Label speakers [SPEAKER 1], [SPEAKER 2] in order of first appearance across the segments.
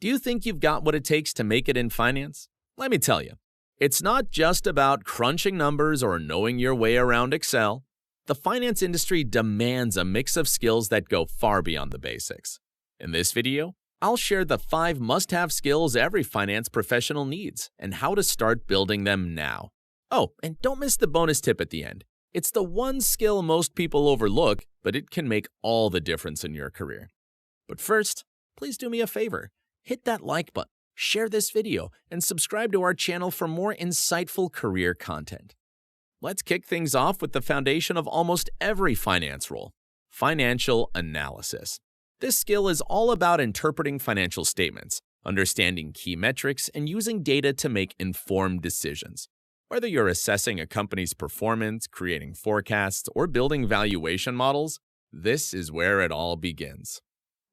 [SPEAKER 1] Do you think you've got what it takes to make it in finance? Let me tell you, it's not just about crunching numbers or knowing your way around Excel. The finance industry demands a mix of skills that go far beyond the basics. In this video, I'll share the 5 must-have skills every finance professional needs and how to start building them now. Oh, and don't miss the bonus tip at the end. It's the one skill most people overlook, but it can make all the difference in your career. But first, please do me a favor. Hit that like button, share this video, and subscribe to our channel for more insightful career content. Let's kick things off with the foundation of almost every finance role: financial analysis. This skill is all about interpreting financial statements, understanding key metrics, and using data to make informed decisions. Whether you're assessing a company's performance, creating forecasts, or building valuation models, this is where it all begins.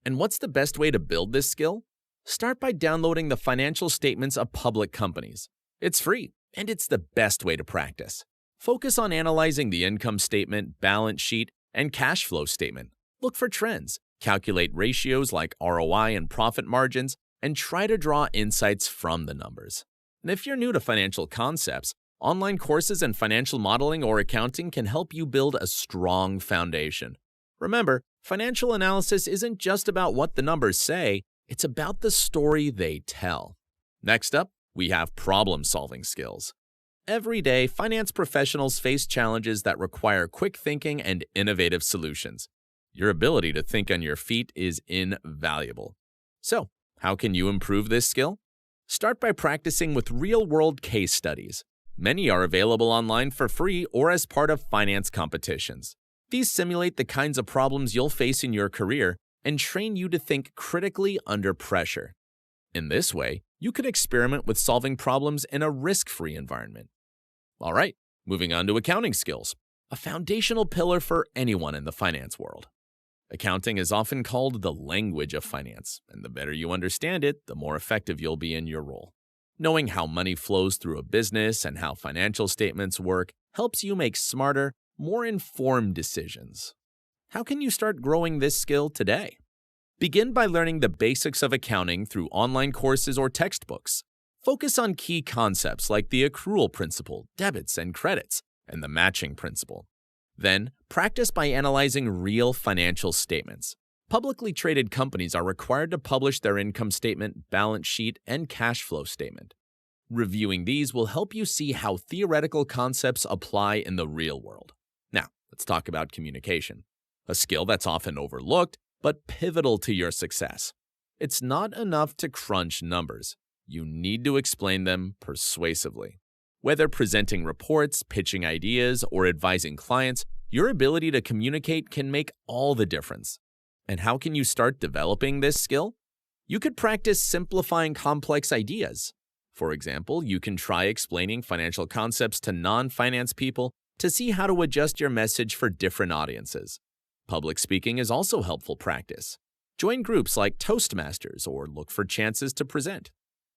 [SPEAKER 1] And what's the best way to build this skill? Start by downloading the financial statements of public companies. It's free, and it's the best way to practice. Focus on analyzing the income statement, balance sheet, and cash flow statement. Look for trends, calculate ratios like ROI and profit margins, and try to draw insights from the numbers. And if you're new to financial concepts, online courses in financial modeling or accounting can help you build a strong foundation. Remember, financial analysis isn't just about what the numbers say, it's about the story they tell. Next up, we have problem-solving skills. Every day, finance professionals face challenges that require quick thinking and innovative solutions. Your ability to think on your feet is invaluable. So, how can you improve this skill? Start by practicing with real-world case studies. Many are available online for free or as part of finance competitions. These simulate the kinds of problems you'll face in your career and train you to think critically under pressure. In this way, you can experiment with solving problems in a risk-free environment. All right, moving on to accounting skills, a foundational pillar for anyone in the finance world. Accounting is often called the language of finance, and the better you understand it, the more effective you'll be in your role. Knowing how money flows through a business and how financial statements work helps you make smarter, more informed decisions. How can you start growing this skill today? Begin by learning the basics of accounting through online courses or textbooks. Focus on key concepts like the accrual principle, debits and credits, and the matching principle. Then, practice by analyzing real financial statements. Publicly traded companies are required to publish their income statement, balance sheet, and cash flow statement. Reviewing these will help you see how theoretical concepts apply in the real world. Now, let's talk about communication, a skill that's often overlooked but pivotal to your success. It's not enough to crunch numbers. You need to explain them persuasively. Whether presenting reports, pitching ideas, or advising clients, your ability to communicate can make all the difference. And how can you start developing this skill? You could practice simplifying complex ideas. For example, you can try explaining financial concepts to non-finance people to see how to adjust your message for different audiences. Public speaking is also helpful practice. Join groups like Toastmasters or look for chances to present.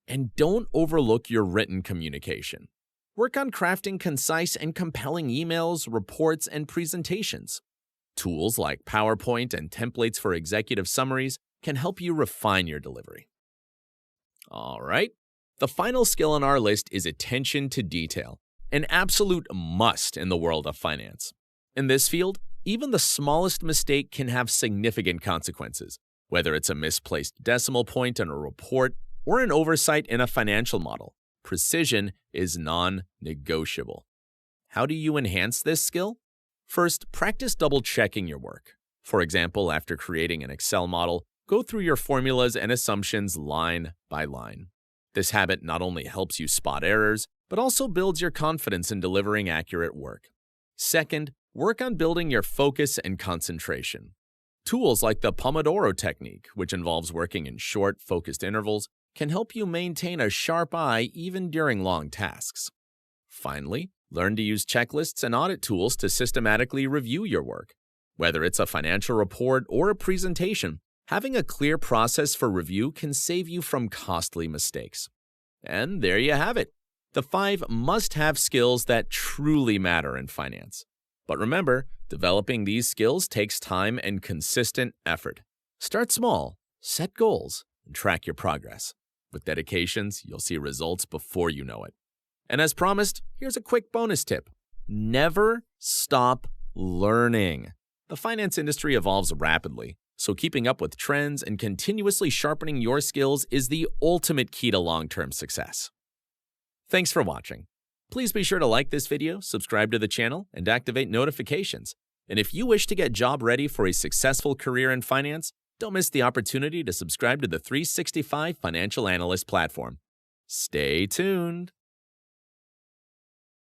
[SPEAKER 1] And don't overlook your written communication. Work on crafting concise and compelling emails, reports, and presentations. Tools like PowerPoint and templates for executive summaries can help you refine your delivery. All right, the final skill on our list is attention to detail, an absolute must in the world of finance. In this field, even the smallest mistake can have significant consequences, whether it's a misplaced decimal point in a report or an oversight in a financial model. Precision is non-negotiable. How do you enhance this skill? First, practice double-checking your work. For example, after creating an Excel model, go through your formulas and assumptions line by line. This habit not only helps you spot errors, but also builds your confidence in delivering accurate work. Second, work on building your focus and concentration. Tools like the Pomodoro technique, which involves working in short, focused intervals, can help you maintain a sharp eye even during long tasks. Finally, learn to use checklists and audit tools to systematically review your work. Whether it's a financial report or a presentation, having a clear process for review can save you from costly mistakes. And there you have it, the 5 must-have skills that truly matter in finance. But remember, developing these skills takes time and consistent effort. Start small, set goals, and track your progress. With dedications, you'll see results before you know it. And as promised, here's a quick bonus tip. Never stop learning. The finance industry evolves rapidly, so keeping up with trends and continuously sharpening your skills is the ultimate key to long-term success. Thanks for watching. Please be sure to like this video, subscribe to the channel, and activate notifications. And if you wish to get job ready for a successful career in finance, don't miss the opportunity to subscribe to the 365 Financial Analyst platform. Stay tuned.